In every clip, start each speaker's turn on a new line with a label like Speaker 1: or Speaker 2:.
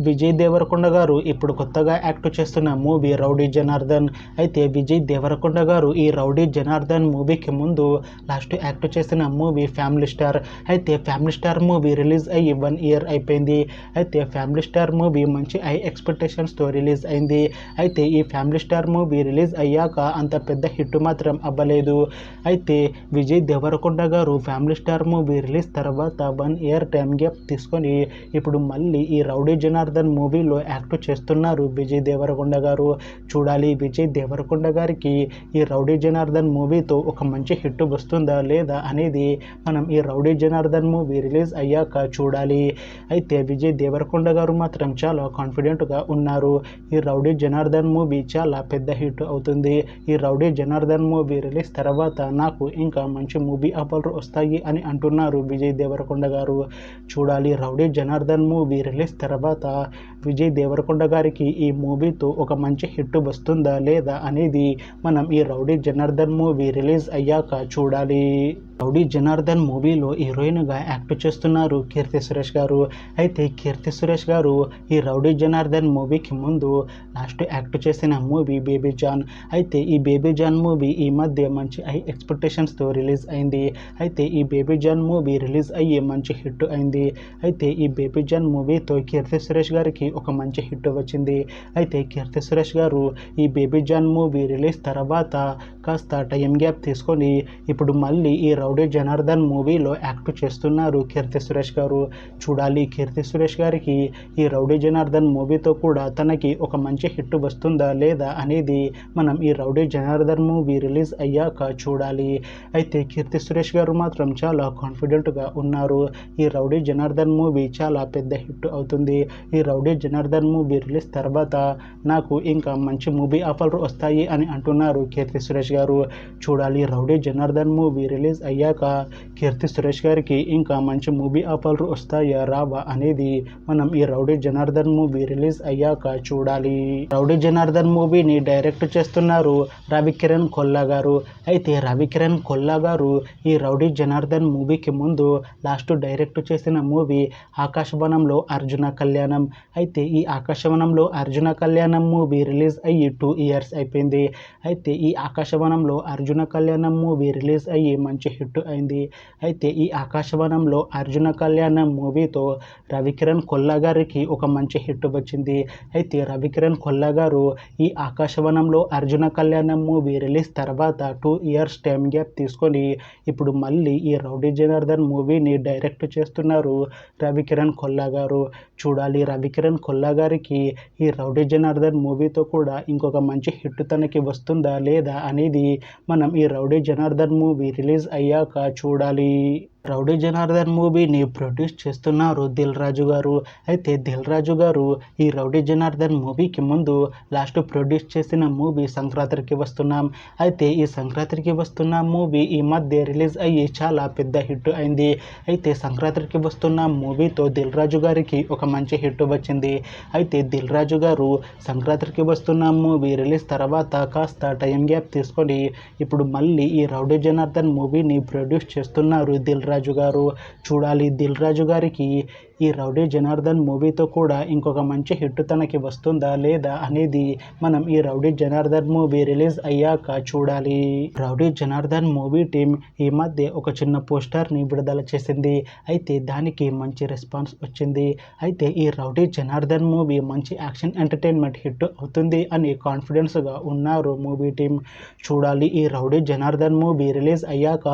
Speaker 1: విజయ్ దేవరకొండ గారు ఇప్పుడు కొత్తగా యాక్ట్ చేస్తున్న మూవీ రౌడీ జనార్దన్. అయితే విజయ్ దేవరకొండ గారు ఈ రౌడీ జనార్దన్ మూవీకి ముందు లాస్ట్ యాక్ట్ చేసిన మూవీ ఫ్యామిలీ స్టార్. అయితే ఫ్యామిలీ స్టార్ మూవీ రిలీజ్ అయ్యి 1 ఇయర్ అయిపోయింది. అయితే ఫ్యామిలీ స్టార్ మూవీ మంచి హై ఎక్స్పెక్టేషన్స్తో రిలీజ్ అయింది. అయితే ఈ ఫ్యామిలీ స్టార్ మూవీ రిలీజ్ అయ్యాక అంత పెద్ద హిట్ మాత్రం అవ్వలేదు. అయితే విజయ్ దేవరకొండ గారు ఫ్యామిలీ స్టార్ మూవీ రిలీజ్ తర్వాత 1 ఇయర్ టైం గ్యాప్ తీసుకొని ఇప్పుడు మళ్ళీ ఈ రౌడీ జనార్దన్ మూవీలో యాక్ట్ చేస్తున్నారు విజయ్ దేవరకొండ గారు. చూడాలి విజయ్ దేవరకొండ గారికి ఈ రౌడీ జనార్దన్ మూవీతో ఒక మంచి హిట్ వస్తుందా లేదా అనేది మనం ఈ రౌడీ జనార్దన్ మూవీ రిలీజ్ అయ్యాక చూడాలి. అయితే విజయ్ దేవరకొండ గారు మాత్రం చాలా కాన్ఫిడెంట్గా ఉన్నారు. ఈ రౌడీ జనార్దన్ మూవీ చాలా పెద్ద హిట్ అవుతుంది. ఈ రౌడీ జనార్దన్ మూవీ రిలీజ్ తర్వాత నాకు ఇంకా మంచి మూవీ ఆఫర్లు వస్తాయి అని అంటున్నారు విజయ్ దేవరకొండ గారు. చూడాలి రౌడీ జనార్దన్ మూవీ రిలీజ్ తర్వాత విజయ్ దేవరకొండ గారికి ఈ మూవీతో ఒక మంచి హిట్ వస్తుందా లేదా అనేది మనం ఈ రౌడీ జనార్దన్ మూవీ రిలీజ్ అయ్యాక చూడాలి. రౌడీ జనార్దన్ మూవీలో హీరోయిన్గా యాక్ట్ చేస్తున్నారు కీర్తి సురేష్ గారు. అయితే కీర్తి సురేష్ గారు ఈ రౌడీ జనార్దన్ మూవీకి ముందు లాస్ట్ యాక్ట్ చేసిన మూవీ బేబీ జాన్. అయితే ఈ బేబీ జాన్ మూవీ ఈ మధ్య మంచి హై ఎక్స్పెక్టేషన్స్తో రిలీజ్ అయింది. అయితే ఈ బేబీ జాన్ మూవీ రిలీజ్ అయ్యి మంచి హిట్ అయింది. అయితే ఈ బేబీ జాన్ మూవీతో కీర్తి సురేష్ గారికి ఒక మంచి హిట్ వచ్చింది. అయితే కీర్తి సురేష్ గారు ఈ బేబీ జాన్ మూవీ రిలీజ్ తర్వాత కాస్త టైం గ్యాప్ తీసుకొని ఇప్పుడు మళ్ళీ ఈ రౌడీ జనార్దన్ మూవీలో యాక్ట్ చేస్తున్నారు కీర్తి సురేష్ గారు. చూడాలి కీర్తి సురేష్ గారికి ఈ రౌడీ జనార్దన్ మూవీతో కూడా తనకి ఒక మంచి హిట్ వస్తుందా లేదా అనేది మనం ఈ రౌడీ జనార్దన్ మూవీ రిలీజ్ అయ్యాక చూడాలి. అయితే కీర్తి సురేష్ గారు మాత్రం చాలా కాన్ఫిడెంట్గా ఉన్నారు. ఈ రౌడీ జనార్దన్ మూవీ చాలా పెద్ద హిట్ అవుతుంది. ఈ రౌడీ జనార్దన్ మూవీ రిలీజ్ తర్వాత నాకు ఇంకా మంచి మూవీ ఆఫర్లు వస్తాయి అని అంటున్నారు కీర్తి సురేష్ గారు. చూడాలి రౌడీ జనార్దన్ మూవీ రిలీజ్ అయ్యాక కీర్తి సురేష్ గారికి ఇంకా మంచి మూవీ ఆఫర్లు వస్తాయా రావా అనేది మనం ఈ రౌడీ జనార్దన్ మూవీ రిలీజ్ అయ్యాక చూడాలి. రౌడీ జనార్దన్ మూవీని డైరెక్ట్ చేస్తున్నారు రవికిరణ్ కొల్లా గారు. అయితే రవికిరణ్ కొల్లా గారు ఈ రౌడీ జనార్దన్ మూవీకి ముందు లాస్ట్ డైరెక్ట్ చేసిన మూవీ ఆకాశవనంలో అర్జున కళ్యాణం. అయితే ఈ ఆకాశవనంలో అర్జున కళ్యాణం మూవీ రిలీజ్ అయ్యి 2 ఇయర్స్ అయిపోయింది. అయితే ఈ ఆకాశవనంలో అర్జున కళ్యాణం మూవీ రిలీజ్ అయ్యి మంచి హిట్ అయింది. అయితే ఈ ఆకాశవనంలో అర్జున కళ్యాణం మూవీతో రవికిరణ్ కొల్లా గారికి ఒక మంచి హిట్ వచ్చింది. అయితే రవికిరణ్ కొల్లా గారు ఈ ఆకాశవనంలో అర్జున కళ్యాణం మూవీ రిలీజ్ తర్వాత 2 ఇయర్స్ టైం గ్యాప్ తీసుకొని ఇప్పుడు మళ్ళీ ఈ రౌడీ జనార్దన్ మూవీని డైరెక్ట్ చేస్తున్నారు రవికిరణ్ కొల్లా గారు. చూడాలి రవికిరణ్ కొల్లా గారికి ఈ రౌడీ జనార్దన్ మూవీతో కూడా ఇంకొక మంచి హిట్ తనకి వస్తుందా లేదా అనేది మనం ఈ రౌడీ జనార్దన్ మూవీ రిలీజ్ అయ్యాక చూడాలి. రౌడీ జనార్దన్ మూవీని ప్రొడ్యూస్ చేస్తున్నారు దిల్ రాజు గారు. అయితే దిల్ రాజు గారు ఈ రౌడీ జనార్దన్ మూవీకి ముందు లాస్ట్ ప్రొడ్యూస్ చేసిన మూవీ సంక్రాంతికి వస్తున్నాం. అయితే ఈ సంక్రాంతికి వస్తున్నాం మూవీ ఈ మధ్య రిలీజ్ అయ్యి చాలా పెద్ద హిట్ అయింది. అయితే సంక్రాంతికి వస్తున్నాం మూవీతో దిల్ రాజు గారికి ఒక మంచి హిట్ వచ్చింది. అయితే దిల్ రాజు గారు సంక్రాంతికి వస్తున్నాం మూవీ రిలీజ్ తర్వాత కాస్త టైం గ్యాప్ తీసుకొని ఇప్పుడు మళ్ళీ ఈ రౌడీ జనార్దన్ మూవీని ప్రొడ్యూస్ చేస్తున్నారు దిల్ రాజు గారు. చూడాలి దిల్ రాజు గారికి ఈ రౌడీ జనార్దన్ మూవీతో కూడా ఇంకొక మంచి హిట్ తనకి వస్తుందా లేదా అనేది మనం ఈ రౌడీ జనార్దన్ మూవీ రిలీజ్ అయ్యాక చూడాలి. రౌడీ జనార్దన్ మూవీ టీం ఈ మధ్య ఒక చిన్న పోస్టర్ని విడుదల చేసింది. అయితే దానికి మంచి రెస్పాన్స్ వచ్చింది. అయితే ఈ రౌడీ జనార్దన్ మూవీ మంచి యాక్షన్ ఎంటర్టైన్మెంట్ హిట్ అవుతుంది అని కాన్ఫిడెన్స్గా ఉన్నారు మూవీ టీం. చూడాలి ఈ రౌడీ జనార్దన్ మూవీ రిలీజ్ అయ్యాక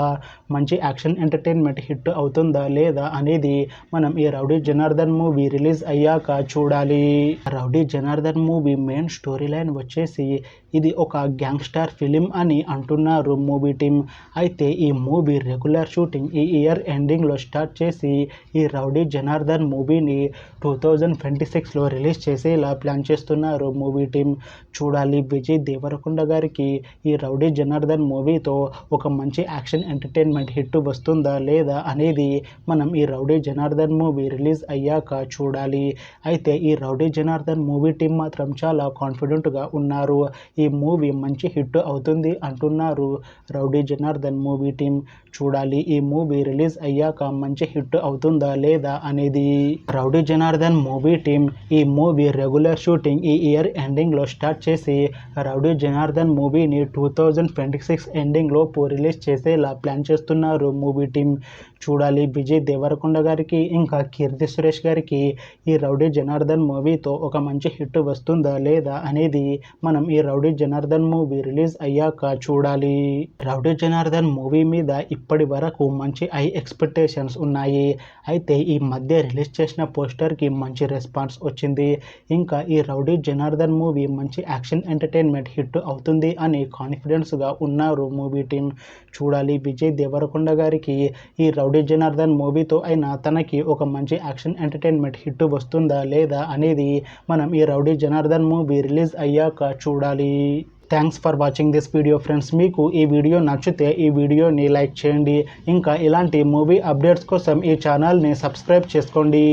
Speaker 1: మంచి యాక్షన్ ఎంటర్టైన్మెంట్ హిట్ అవుతుందా లేదా అనేది మనం ఈ రౌడీ జనార్దన్ మూవీ రిలీజ్ అయ్యాక చూడాలి. Rowdy Janardhan movie main story line వచ్చేసి ఇది ఒక గ్యాంగ్స్టర్ ఫిలిం అని అంటున్నారు మూవీ టీం. అయితే ఈ మూవీ రెగ్యులర్ షూటింగ్ ఈ ఇయర్ ఎండింగ్లో స్టార్ట్ చేసి ఈ రౌడీ జనార్దన్ మూవీని 2026లో రిలీజ్ చేసేలా ప్లాన్ చేస్తున్నారు మూవీ టీం. చూడాలి విజయ్ దేవరకొండ గారికి ఈ రౌడీ జనార్దన్ మూవీతో ఒక మంచి యాక్షన్ ఎంటర్టైన్మెంట్ హిట్ వస్తుందా లేదా అనేది మనం ఈ రౌడీ జనార్దన్ మూవీ రిలీజ్ అయ్యాక చూడాలి. అయితే ఈ రౌడీ జనార్దన్ మూవీ టీం మాత్రం చాలా కాన్ఫిడెంట్గా ఉన్నారు. ఈ మూవీ మంచి హిట్ అవుతుంది అంటున్నారు రౌడీ జనార్దన్ మూవీ టీం. చూడాలి ఈ మూవీ రిలీజ్ అయ్యాక మంచి హిట్ అవుతుందా లేదా అనేది. రౌడీ జనార్దన్ మూవీ టీం ఈ మూవీ రెగ్యులర్ షూటింగ్ ఈ ఇయర్ ఎండింగ్లో స్టార్ట్ చేసి రౌడీ జనార్దన్ మూవీని 2026 ఎండింగ్ లోపు రిలీజ్ చేసేలా ప్లాన్ చేస్తున్నారు మూవీ టీం. చూడాలి విజయ్ దేవరకొండ గారికి ఇంకా కీర్తి సురేష్ గారికి ఈ రౌడీ జనార్దన్ మూవీతో ఒక మంచి హిట్ వస్తుందా లేదా అనేది మనం ఈ రౌడీ జనార్దన్ మూవీ రిలీజ్ అయ్యాక చూడాలి. రౌడీ జనార్దన్ మూవీ మీద ఇప్పటి వరకు మంచి హై ఎక్స్పెక్టేషన్స్ ఉన్నాయి. అయితే ఈ మధ్య రిలీజ్ చేసిన పోస్టర్కి మంచి రెస్పాన్స్ వచ్చింది. ఇంకా ఈ రౌడీ జనార్దన్ మూవీ మంచి యాక్షన్ ఎంటర్టైన్మెంట్ హిట్ అవుతుంది అని కాన్ఫిడెన్స్గా ఉన్నారు మూవీ టీం. చూడాలి విజయ్ దేవరకొండ గారికి ఈ రౌడీ జనార్దన్ మూవీతో అయినా తనకి ఒక మంచి యాక్షన్ ఎంటర్టైన్మెంట్ హిట్ వస్తుందా లేదా అనేది మనం ఈ రౌడీ జనార్దన్ మూవీ రిలీజ్ అయ్యాక చూడాలి. Thanks for watching this video friends. మీకు ఈ వీడియో నచ్చితే ఈ వీడియోని లైక్ చేయండి. ఇంకా ఇలాంటి మూవీ అప్డేట్స్ కోసం ఈ ఛానల్ని సబ్స్క్రైబ్ చేసుకోండి.